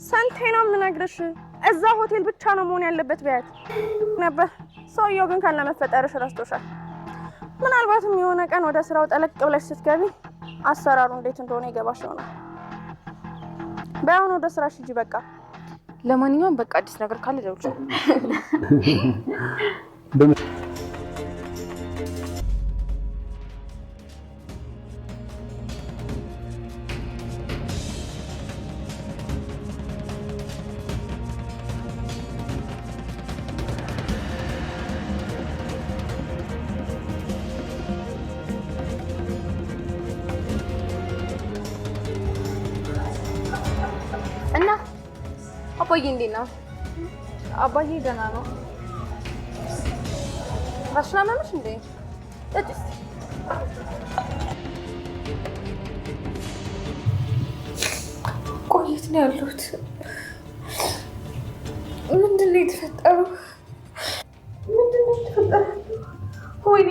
ሰንቴና ምንነግርሽ እዛ ሆቴል ብቻ ነው መሆን ያለበት ቢያት ነበር። ሰውየው ግን ካለ መፈጠርሽ ረስቶሻል። ምናልባትም የሆነ ቀን ወደ ስራው ጠለቅ ብለሽ ስትገቢ አሰራሩ እንዴት እንደሆነ ይገባሽ ይሆናል። ባይሆን ወደ ስራሽ ሂጂ በቃ። ለማንኛውም በቃ አዲስ ነገር ካለ ደውልሽ። አባዬ እንዴት ነው? አባዬ ደህና ነው። ራስሽን አመመሽ እንዴ? እጭስ ቆየት ነው ያሉት። ምንድነው የተፈጠረው? ወይኔ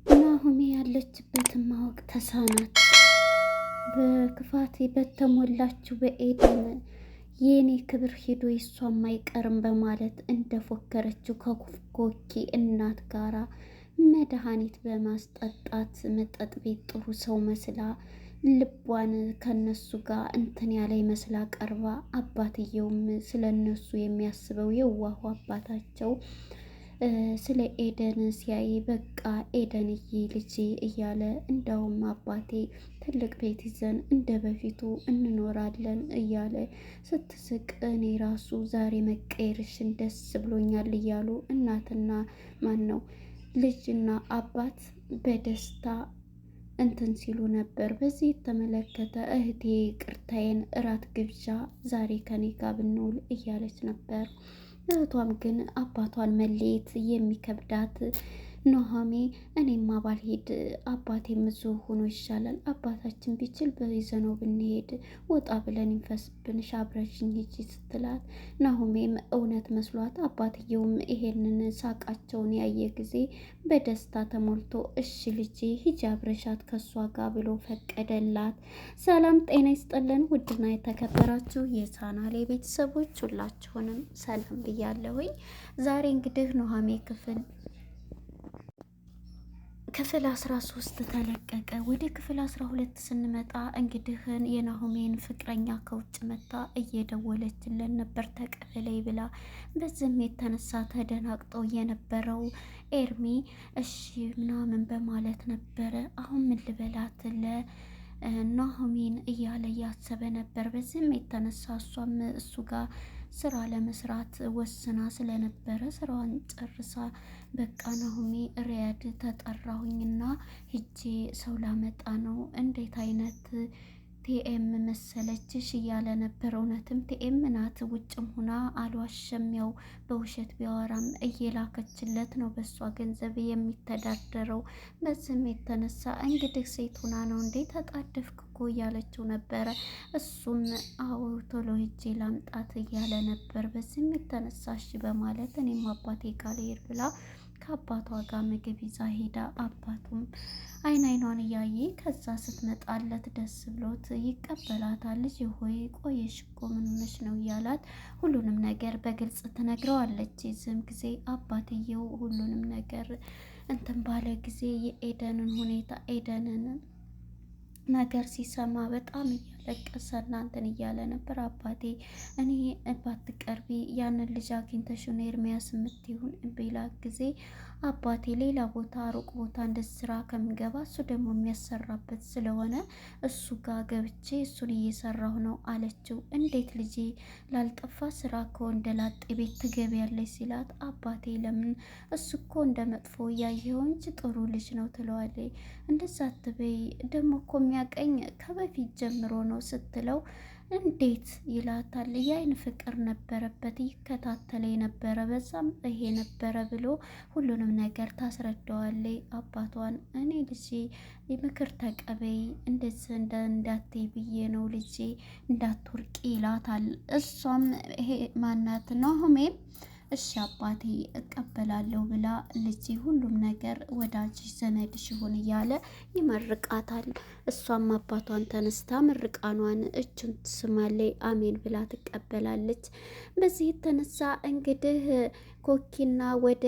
ናሆሜ ያለችበትን ማወቅ ተሳናት። በክፋቴ በተሞላችው በኤደን የኔ ክብር ሄዶ ይሷም አይቀርም በማለት እንደፎከረችው ከኮኪ እናት ጋራ መድኃኒት በማስጠጣት መጠጥ ቤት ጥሩ ሰው መስላ ልቧን ከነሱ ጋር እንትን ያለ መስላ ቀርባ፣ አባትየውም ስለነሱ የሚያስበው የዋሁ አባታቸው ስለ ኤደን ሲያይ በቃ ኤደንዬ ልጄ እያለ እንደውም አባቴ ትልቅ ቤት ይዘን እንደ በፊቱ እንኖራለን እያለ ስትስቅ እኔ ራሱ ዛሬ መቀየርሽን ደስ ብሎኛል እያሉ እናትና ማን ነው ልጅና አባት በደስታ እንትን ሲሉ ነበር። በዚህ የተመለከተ እህቴ ቅርታዬን እራት ግብዣ ዛሬ ከኔ ጋር ብንውል እያለች ነበር። እህቷም ግን አባቷን መለየት የሚከብዳት ኑሃሜ እኔማ ባልሄድ አባቴም እዚሁ ሆኖ ይሻላል፣ አባታችን ቢችል በይዘነው ብንሄድ ወጣ ብለን ይንፈስብን አብረሽኝ ሂጂ ስትላት፣ ናሆሜም እውነት መስሏት አባትየውም ይሄንን ሳቃቸውን ያየ ጊዜ በደስታ ተሞልቶ እሺ ልጄ ሂጂ አብረሻት ከሷ ጋር ብሎ ፈቀደላት። ሰላም ጤና ይስጥልን ውድና የተከበራችሁ የቻናሌ ቤተሰቦች ሁላችሁንም ሰላም ብያለሁኝ። ዛሬ እንግዲህ ኑሃሜ ክፍል 13 ተለቀቀ። ወደ ክፍል 12 ስንመጣ እንግዲህ የናሆሜን ፍቅረኛ ከውጭ መታ እየደወለችልን ነበር ተቀበለኝ ብላ። በዚህም የተነሳ ተደናግጦ የነበረው ኤርሚ እሺ ምናምን በማለት ነበረ። አሁን ምን ልበላት ለናሆሜን እያለ እያሰበ ነበር። በዚህም የተነሳ እሷም እሱ ጋር ስራ ለመስራት ወስና ስለነበረ ስራዋን ጨርሳ በቃ ናሆሜ ሪያድ ተጠራሁኝና ሂጄ ሰው ላመጣ ነው፣ እንዴት አይነት ቲኤም መሰለችሽ እያለ ነበር። እውነትም ቲኤም ናት፣ ውጭም ሁና አልዋሸም። ያው በውሸት ቢያወራም እየላከችለት ነው በሷ ገንዘብ የሚተዳደረው። በዚህም የተነሳ እንግዲህ ሴት ሁና ነው እንዴ ተጣደፍክ እኮ እያለችው ነበረ። እሱም አዎ ቶሎ ሂጄ ላምጣት እያለ ነበር። በዚህም የተነሳ እሺ በማለት እኔም አባቴ ካልሄድ ብላ ከአባቷ ጋር ምግብ ይዛ ሄዳ አባቱም አይኗን እያየ ከዛ ስትመጣለት ደስ ብሎት ይቀበላታል። ልጅ ሆይ ቆየሽ እኮ ምን ሆነሽ ነው እያላት ሁሉንም ነገር በግልጽ ትነግረዋለች። የዚህም ጊዜ አባትየው ሁሉንም ነገር እንትን ባለ ጊዜ የኤደንን ሁኔታ ኤደንን ነገር ሲሰማ በጣም እያለቀሰ እናንተን እያለ ነበር። አባቴ እኔ ባትቀርቢ ያንን ልጅ አግኝተሽው ነው ኤርሚያስ የምትይውን ቢላት ጊዜ አባቴ ሌላ ቦታ ሩቅ ቦታ እንደዚህ ስራ ከምገባ እሱ ደግሞ የሚያሰራበት ስለሆነ እሱ ጋር ገብቼ እሱን እየሰራሁ ነው አለችው። እንዴት ልጄ ላልጠፋ ስራ ከወንደላጤ ቤት ትገቢያለች ሲላት፣ አባቴ ለምን እሱ እኮ እንደ መጥፎ እያየኸው እንጂ ጥሩ ልጅ ነው ትለዋለች። እንደዛ አትበይ ደግሞ እኮ የሚያቀኝ ከበፊት ጀምሮ ነው ስትለው፣ እንዴት ይላታል። የአይን ፍቅር ነበረበት ይከታተለ የነበረ በዛም ይሄ ነበረ ብሎ ሁሉንም ነገር ታስረዳዋለች አባቷን። እኔ ልጄ ምክር ተቀበይ እንደዚህ እንዳትይ ብዬ ነው ልጄ እንዳትወርቂ ይላታል። እሷም ይሄ ማናት ናሆሜም እሺ አባቴ እቀበላለሁ ብላ ልጅ ሁሉም ነገር ወዳጅሽ ዘመድሽ ይሁን እያለ ይመርቃታል። እሷም አባቷን ተነስታ ምርቃኗን እጁን ትስማለች፣ አሜን ብላ ትቀበላለች። በዚህ የተነሳ እንግዲህ ኮኪና ወደ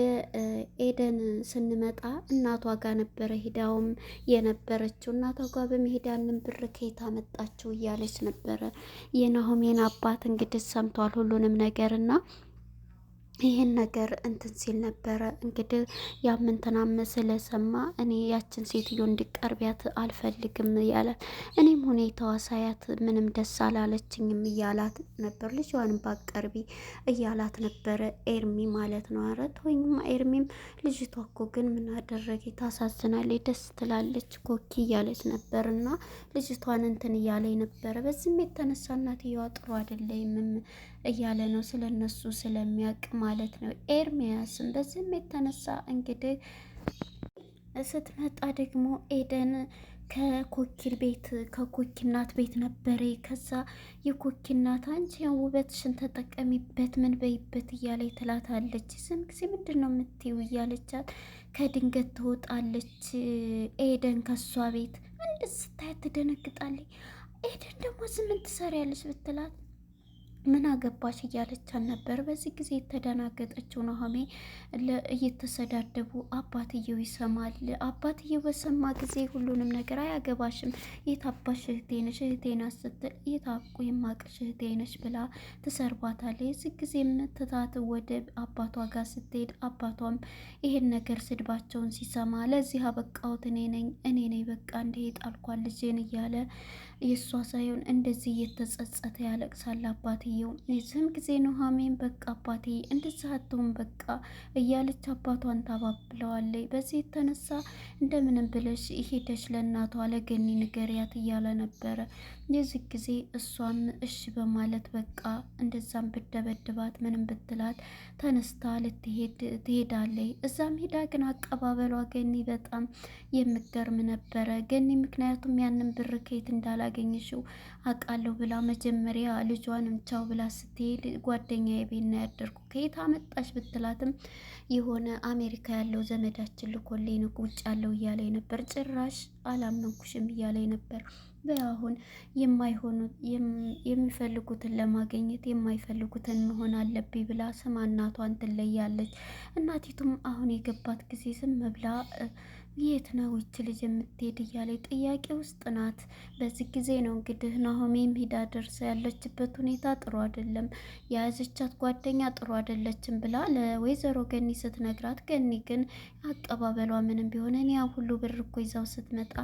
ኤደን ስንመጣ እናቷ ጋር ነበረ ሂዳውም የነበረችው። እናቷ ጋር በመሄድ ያንን ብር ከየት አመጣችው እያለች ነበረ። የናሆሜን አባት እንግዲህ ሰምቷል ሁሉንም ነገርና ይህን ነገር እንትን ሲል ነበረ እንግዲህ ያምንትናም ስለሰማ እኔ ያችን ሴትዮ እንዲቀርቢያት አልፈልግም እያለ እኔም ሁኔታዋ ሳያት ምንም ደስ አላለችኝም እያላት ነበር። ልጇንም ባቀርቢ እያላት ነበረ ኤርሚ ማለት ነው። ኧረ ተወኝማ ኤርሚም ልጅቷ እኮ ግን ምን አደረገ ታሳዝናለች፣ ደስ ትላለች ኮኪ እያለች ነበር እና ልጅቷን እንትን እያለኝ ነበረ። በዚህም የተነሳ እናትየዋ ጥሩ አይደለም እያለ ነው ስለነሱ ስለሚያውቅ ማለት ነው ኤርሚያስም። በዚህም የተነሳ እንግዲህ ስትመጣ ደግሞ ኤደን ከኮኪል ቤት ከኮኪ እናት ቤት ነበረ። ከዛ የኮኪ እናት አንቺ ውበትሽን ተጠቀሚበት ምን በይበት እያለች ትላታለች። ስም ጊዜ ምንድን ነው የምትይው እያለቻት ከድንገት ትወጣለች ኤደን ከሷ ቤት። እንድ ስታያት ትደነግጣለች። ኤደን ደግሞ ምን ትሰሪያለች ብትላት ምን አገባሽ እያለቻን ነበር። በዚህ ጊዜ የተደናገጠችው ኑሃሜ እየተሰዳደቡ አባትየው ይሰማል። አባትየው በሰማ ጊዜ ሁሉንም ነገር አያገባሽም፣ የታባሽ እህቴ ነሽ እህቴ ናት ስትል የታቁ የማቅሽ እህቴ ነሽ ብላ ትሰርባታለች። የዚህ ጊዜ ትታት ወደ አባቷ ጋር ስትሄድ አባቷም ይሄን ነገር ስድባቸውን ሲሰማ ለዚህ አበቃሁት እኔ ነኝ በቃ እንዲህ ጣልኳል ልጄን እያለ የእሷ ሳይሆን እንደዚህ እየተጸጸተ ያለቅሳል አባትየው። የዚህም ጊዜ ኑሃሜን በቃ አባቴ እንደዛ አትሁን በቃ እያለች አባቷን ታባብለዋለች። በዚህ የተነሳ እንደምንም ብለሽ ሄደሽ ለእናቷ ለገኒ ንገሪያት እያለ ነበረ። የዚህ ጊዜ እሷም እሺ በማለት በቃ እንደዛም ብደበድባት ምንም ብትላት ተነስታ ትሄዳለች። እዛም ሄዳ ግን አቀባበሏ ገኒ በጣም የምገርም ነበረ። ገኒ ምክንያቱም ያንን ብር ከየት እንዳላገኘሽው አውቃለሁ ብላ መጀመሪያ ልጇንም ቻው ብላ ስትሄድ ጓደኛዬ ቤት ነው ያደርኩ ከየት አመጣሽ ብትላትም የሆነ አሜሪካ ያለው ዘመዳችን ልኮልኝ ነው ውጭ ያለው እያለኝ ነበር። ጭራሽ አላመንኩሽም እያለኝ ነበር። በአሁን የሚፈልጉትን ለማግኘት የማይፈልጉትን መሆን አለብኝ ብላ ስማ እናቷን ትለያለች። እናቲቱም አሁን የገባት ጊዜ ዝም ብላ የት ነው ይች ልጅ የምትሄድ እያለ ጥያቄ ውስጥ ናት። በዚህ ጊዜ ነው እንግዲህ ናሆሜም ሂዳ ደርሳ ያለችበት ሁኔታ ጥሩ አይደለም፣ የያዘቻት ጓደኛ ጥሩ አይደለችም ብላ ለወይዘሮ ገኒ ስትነግራት፣ ገኒ ግን አቀባበሏ ምንም ቢሆን እኔ ያ ሁሉ ብር እኮ ይዛው ስትመጣ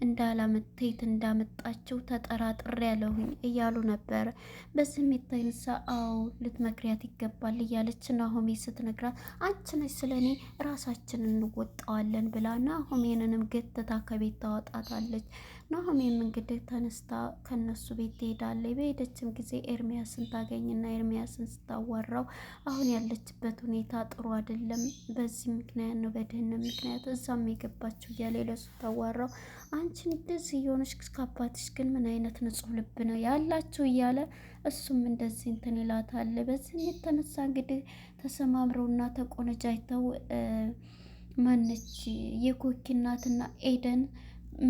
እንዳላመተይት እንዳመጣችው ተጠራጥሬ ያለሁኝ እያሉ ነበረ። በዚህም የተነሳ አዎ ልትመክሪያት ይገባል እያለች ናሆሜ ስትነግራት፣ አንቺ ነች ስለኔ ራሳችንን እንወጣዋለን ብላ ናሆሜንንም ገትታ ከቤት ታወጣታለች። ናሆሜም እንግዲህ ተነስታ ከነሱ ቤት ትሄዳለች። በሄደችም ጊዜ ኤርሚያስን ታገኝና ኤርሚያስን ስታዋራው አሁን ያለችበት ሁኔታ ጥሩ አይደለም፣ በዚህ ምክንያት ነው በድህነት ምክንያት እዛም የገባችው እያለ ለሱ ታዋራው። አንቺ እንደዚህ የሆነች ከአባትሽ ግን ምን አይነት ንጹሕ ልብ ነው ያላችሁ እያለ እሱም እንደዚህ እንትን ይላታል። በዚህም የተነሳ እንግዲህ ተሰማምረውና ተቆነጃጅተው ማነች የኮኪ እናትና ኤደን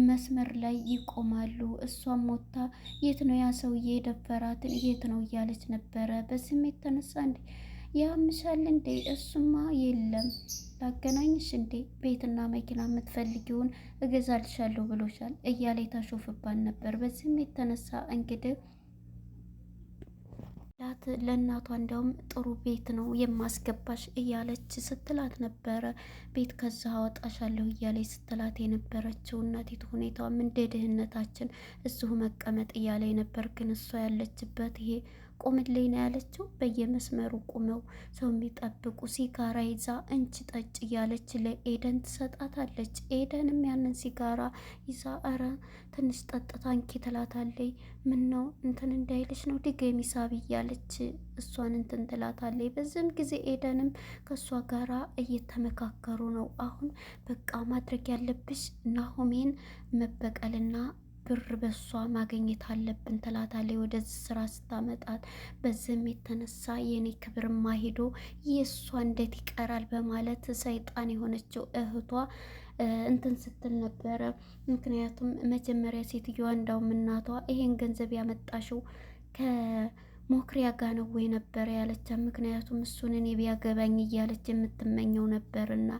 መስመር ላይ ይቆማሉ። እሷም ሞታ የት ነው ያ ሰውዬ የደፈራትን የት ነው እያለች ነበረ። በዚህም የተነሳ እንዴ ያምሻል እንዴ እሱማ የለም ላገናኝሽ እንዴ ቤትና መኪና የምትፈልጊውን እገዛልሻለሁ ብሎሻል እያለ ታሾፍባን ነበር። በዚህም የተነሳ እንግዲህ ለእናቷ እንዲያውም ጥሩ ቤት ነው የማስገባሽ እያለች ስትላት ነበረ። ቤት ከዛ አወጣሻለሁ እያለች ስትላት የነበረችው እናቲቱ ሁኔታዋም እንደ ድህነታችን እዚሁ መቀመጥ እያለ ነበር። ግን እሷ ያለችበት ይሄ ቁምልኝ ነው ያለችው። በየመስመሩ ቁመው ሰው የሚጠብቁ ሲጋራ ይዛ እንቺ ጠጭ እያለች ለኤደን ትሰጣታለች። ኤደንም ያንን ሲጋራ ይዛ አረ ትንሽ ጠጥታ እንኪ ትላታለች። ምን ነው እንትን እንዳይልሽ ነው ድገሚ ሳቢ እያለች እሷን እንትን ትላታለች። በዚህም ጊዜ ኤደንም ከእሷ ጋራ እየተመካከሩ ነው። አሁን በቃ ማድረግ ያለብሽ ናሆሜን መበቀልና ብር በሷ ማግኘት አለብን ትላታለች ወደዚህ ስራ ስታመጣት። በዚህም የተነሳ የኔ ክብርማ ሄዶ የእሷ እንዴት ይቀራል በማለት ሰይጣን የሆነችው እህቷ እንትን ስትል ነበረ። ምክንያቱም መጀመሪያ ሴትዮዋ እንዳውም እናቷ ይሄን ገንዘብ ያመጣሽው ከሞክሪያ ጋር ነው ወይ ነበር ያለቻት። ምክንያቱም እሱን እኔ ቢያገባኝ እያለች የምትመኘው ነበርና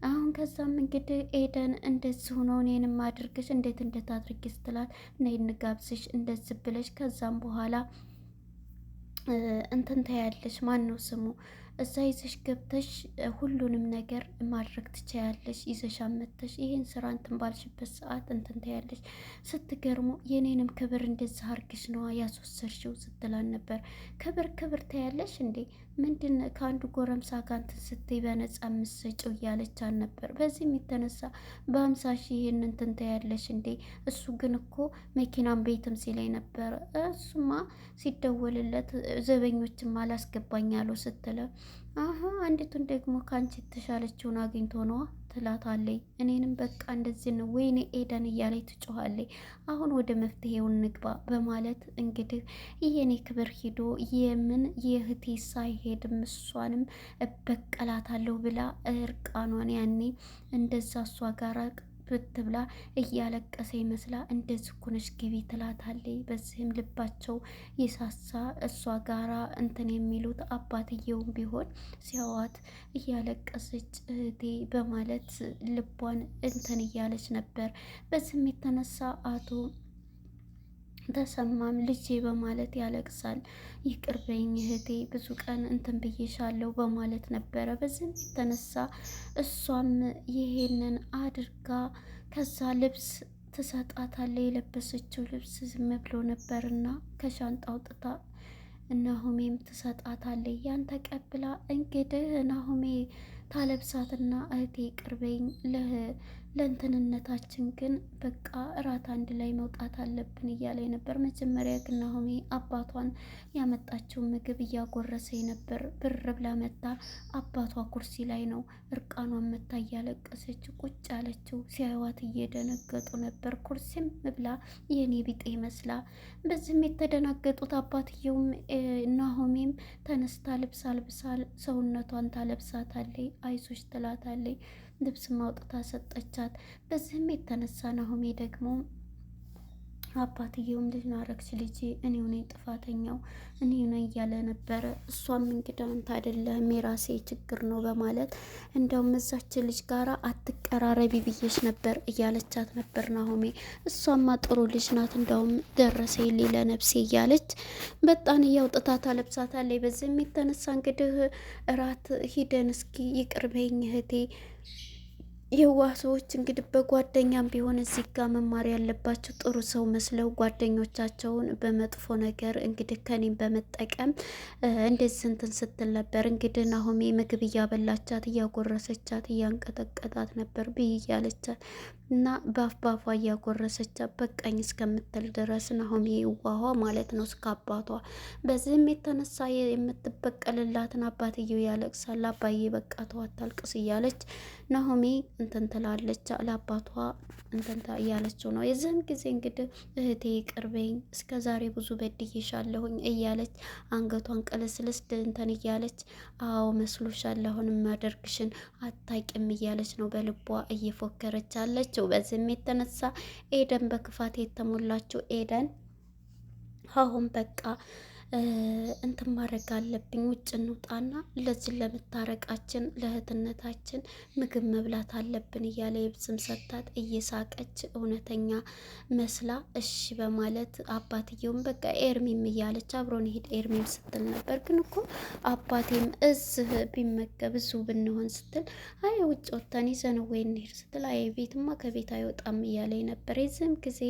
አሁን ከዛም እንግዲህ ኤደን እንደዚህ ሆኖ እኔንም አድርግሽ እንዴት እንደታድርጊ ስትላት ነይ እንጋብዝሽ እንደዚህ ብለሽ ከዛም በኋላ እንትን ታያለሽ ማን ነው ስሙ እዛ ይዘሽ ገብተሽ ሁሉንም ነገር ማድረግ ትችያለሽ። ይዘሽ አመተሽ ይሄን ስራ እንትን ባልሽበት ሰዓት እንትን ታያለሽ። ስትገርሙ የኔንም ክብር እንደዛ አርግሽ ነዋ ያስወሰድሽው ስትላን ነበር። ክብር ታያለሽ እንዴ ምንድን ከአንዱ ጎረምሳ ጋር እንትን ስትይ በነጻ ምሰጭው እያለቻን ነበር። በዚህም የተነሳ በ50 ሺህ ይሄን እንትን ታያለሽ እንዴ እሱ ግን እኮ መኪናም ቤትም ሲላይ ነበር። እሱማ ሲደወልለት ዘበኞችም አላስገባኝ አለው ስትለው አንዲቱን ደግሞ ከአንቺ የተሻለችውን አግኝቶ ነዋ ትላታለይ። እኔንም በቃ እንደዚህ ነው ወይኔ ኤደን እያለች ትጮኻለች። አሁን ወደ መፍትሄው እንግባ በማለት እንግዲህ የኔ ክብር ሂዶ የምን የእህቴ ሳይሄድም እሷንም እበቀላታለሁ ብላ እርቃኗን ያኔ እንደዛ እሷ ጋር ብትብላ እያለቀሰ ይመስላ እንደዚህ እኮ ነሽ ግቢ ትላታለች። በዚህም ልባቸው የሳሳ እሷ ጋራ እንትን የሚሉት አባትየውም ቢሆን ሲያዋት እያለቀሰች እህቴ በማለት ልቧን እንትን እያለች ነበር። በዚህም የተነሳ አቶ ተሰማም ልጄ በማለት ያለቅሳል። ይቅርበኝ እህቴ ብዙ ቀን እንትን ብዬሻለሁ በማለት ነበረ። በዚህም የተነሳ እሷም ይሄንን አድርጋ ከዛ ልብስ ትሰጣታለች። የለበሰችው ልብስ ዝም ብሎ ነበርና ከሻንጣ አውጥታ ናሆሜም ትሰጣታለች። ያን ተቀብላ እንግዲህ ናሆሜ ታለብሳትና እህቴ ይቅርበኝ ለእንትንነታችን ግን በቃ እራት አንድ ላይ መውጣት አለብን እያለ ነበር። መጀመሪያ ግን ናሆሜ አባቷን ያመጣችው ምግብ እያጎረሰ ነበር። ብር ብላ መታ አባቷ ኩርሲ ላይ ነው እርቃኗን መታ እያለቀሰች ቁጭ ያለችው። ሲያዩዋት እየደነገጡ ነበር። ኩርሲም ብላ የኔ ቢጤ መስላ። በዚህም የተደናገጡት አባትየውም ናሆሜም ተነስታ ልብስ አልብሳል ሰውነቷን ታለብሳታለች። አይዞች ትላታለች። ልብስ ማውጣታ ሰጠቻት። በዚህም የተነሳ ናሆሜ ደግሞ አባትየውም ልጅ ናረግሽ ልጄ እኔው ነኝ ጥፋተኛው እኔው ነኝ እያለ ነበረ። እሷም እንግዲህ አንተ አይደለህም የራሴ ችግር ነው በማለት እንደውም እዛች ልጅ ጋራ አትቀራረቢ ብዬሽ ነበር እያለቻት ነበር ናሆሜ። እሷማ ጥሩ ልጅ ናት እንደውም ደረሰ ለነፍሴ እያለች በጣም እያውጥታታ ለብሳታለች። በዚህም የተነሳ እንግዲህ እራት ሂደን እስኪ ይቅርበኝ እህቴ የዋህ ሰዎች እንግዲህ በጓደኛም ቢሆን እዚህ ጋር መማር ያለባቸው ጥሩ ሰው መስለው ጓደኞቻቸውን በመጥፎ ነገር እንግዲህ ከኔም በመጠቀም እንደዚህ እንትን ስትል ነበር። እንግዲህ ናሆሜ ምግብ እያበላቻት እያጎረሰቻት እያንቀጠቀጣት ነበር ብይ እያለቻት እና ባፏ እያጎረሰቻት በቃኝ እስከምትል ድረስ ናሆሜ የዋኋ ማለት ነው እስከ አባቷ። በዚህም የተነሳ የምትበቀልላትን አባትየው ያለቅሳል። አባዬ በቃ ተዋት አታልቅስ እያለች ናሆሜ እንትን ትላለች ለአባቷ እንትን እያለችው ነው። የዚህም ጊዜ እንግዲህ እህቴ ይቅርበኝ እስከ ዛሬ ብዙ በድዬሻለሁኝ እያለች አንገቷን ቀለስልስ እንትን እያለች አዎ መስሎሻል አሁን የማደርግሽን አታቂም እያለች ነው በልቧ እየፎከረች አለችው። በዚህም የተነሳ ኤደን በክፋት የተሞላችው ኤደን አሁን በቃ እንትን ማድረግ አለብኝ ውጭ እንውጣና ለዚህ ለምታረቃችን ለእህትነታችን ምግብ መብላት አለብን እያለ የብስም ሰታት እየሳቀች እውነተኛ መስላ እሺ በማለት አባትየውም በቃ ኤርሚም እያለች አብሮን ሄድ ኤርሚም ስትል ነበር። ግን እኮ አባቴም እዚህ ቢመገብ እዚሁ ብንሆን ስትል አይ ውጭ ወጥተን ይዘን ወይ እንሂድ ስትል አይ ቤትማ ከቤት አይወጣም እያለ ነበር። የዚህም ጊዜ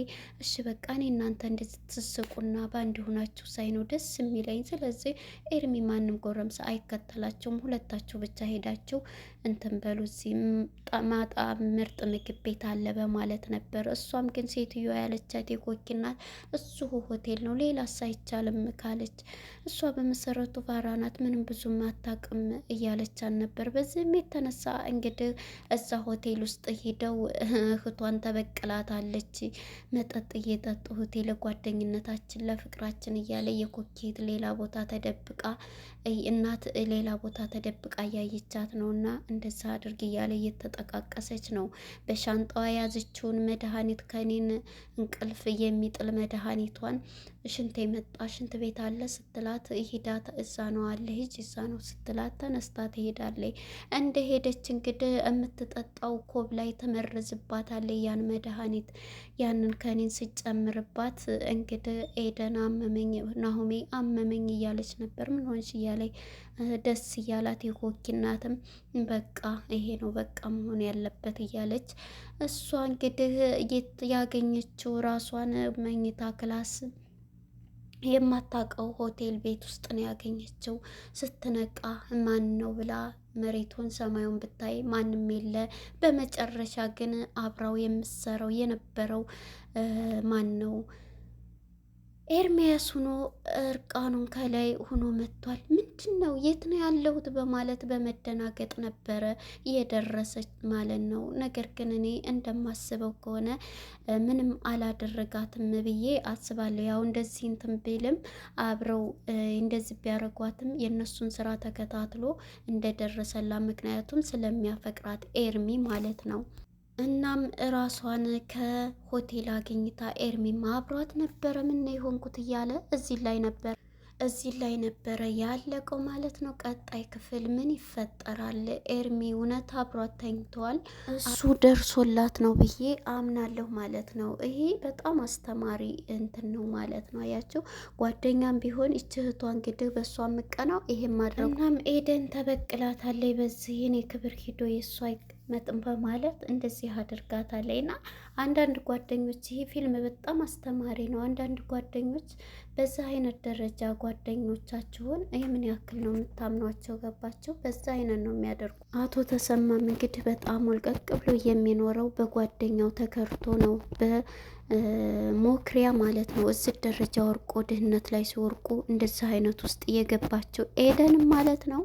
እሺ በቃ እኔ እናንተ እንደዚህ ትስቁና በአንድ ሆናችሁ ሳይ ነው ደስ የሚለኝ። ስለዚህ ኤርሚ ማንም ጎረምሳ አይከተላቸውም፣ ሁለታቸው ብቻ ሄዳቸው እንትን በሉ፣ እዚህ ማጣ ምርጥ ምግብ ቤት አለ በማለት ነበር። እሷም ግን ሴትዮ ያለቻት የኮኪናት እሱ ሆቴል ነው ሌላስ አይቻልም ካለች እሷ በመሰረቱ ፋራ ናት፣ ምንም ብዙም አታውቅም እያለቻት ነበር። በዚህም የተነሳ እንግዲህ እዛ ሆቴል ውስጥ ሄደው እህቷን ተበቅላታለች። መጠጥ እየጠጡ ሆቴል ጓደኝነታችን ለፍቅራችን እያለ የኮኬት ሌላ ቦታ ተደብቃ እናት ሌላ ቦታ ተደብቃ እያየቻት ነውና እንደዛ አድርግ እያለ እየተጠቃቀሰች ነው። በሻንጣዋ የያዘችውን መድኃኒት ከኔን እንቅልፍ የሚጥል መድኃኒቷን ሽንት የመጣ ሽንት ቤት አለ ስትላት ሂዳት እዛ ነው አለ ሂጅ እዛ ነው ስትላት ተነስታ ትሄዳለች። እንደ ሄደች እንግዲህ የምትጠጣው ኮብ ላይ ተመርዝባታለች ያን መድኃኒት። ያንን ከኔን ስጨምርባት እንግዲህ ኤደን አመመኝ ናሆሜ አመመኝ እያለች ነበር። ምን ሆንሽ እያለች ደስ እያላት የኮኪናትም በቃ ይሄ ነው በቃ መሆን ያለበት እያለች እሷ እንግዲህ ያገኘችው ራሷን መኝታ ክላስ የማታውቀው ሆቴል ቤት ውስጥ ነው ያገኘችው። ስትነቃ ማን ነው ብላ መሬቱን ሰማዩን ብታይ ማንም የለ። በመጨረሻ ግን አብራው የምትሰራው የነበረው ማን ነው ኤርሚያስ ሆኖ እርቃኑን ከላይ ሆኖ መጥቷል። ምንድን ነው የት ነው ያለሁት በማለት በመደናገጥ ነበረ የደረሰች ማለት ነው። ነገር ግን እኔ እንደማስበው ከሆነ ምንም አላደረጋትም ብዬ አስባለሁ። ያው እንደዚህ እንትን ቢልም አብረው እንደዚህ ቢያደርጓትም የእነሱን ስራ ተከታትሎ እንደደረሰላት ምክንያቱም ስለሚያፈቅራት ኤርሚ ማለት ነው። እናም ራሷን ከሆቴል አግኝታ ኤርሚ አብሯት ነበረ። ምን የሆንኩት እያለ እዚህ ላይ ነበረ ያለቀው ማለት ነው። ቀጣይ ክፍል ምን ይፈጠራል? ኤርሚ እውነት አብሯት ተኝተዋል? እሱ ደርሶላት ነው ብዬ አምናለሁ ማለት ነው። ይሄ በጣም አስተማሪ እንትን ነው ማለት ነው። አያቸው ጓደኛም ቢሆን እህቷ እንግዲህ በእሷ ምቀናው ይሄን ማድረጉ። እናም ኤደን ተበቅላታለች። በዚህ እኔ ክብር ሂዶ የእሷ መጥን በማለት እንደዚህ አድርጋታለች። እና አንዳንድ ጓደኞች ይሄ ፊልም በጣም አስተማሪ ነው። አንዳንድ ጓደኞች በዛ አይነት ደረጃ ጓደኞቻችሁን ይህ ምን ያክል ነው የምታምኗቸው? ገባቸው? በዛ አይነት ነው የሚያደርጉ። አቶ ተሰማም እንግዲህ በጣም ወልቀቅ ብሎ የሚኖረው በጓደኛው ተከርቶ ነው፣ በሞክሪያ ማለት ነው። እዚህ ደረጃ ወርቆ ድህነት ላይ ሲወርቁ እንደዚህ አይነት ውስጥ የገባቸው ኤደንም ማለት ነው።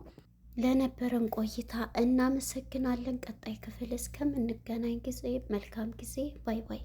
ለነበረን ቆይታ እናመሰግናለን። ቀጣይ ክፍል እስከምንገናኝ ጊዜ መልካም ጊዜ። ባይ ባይ።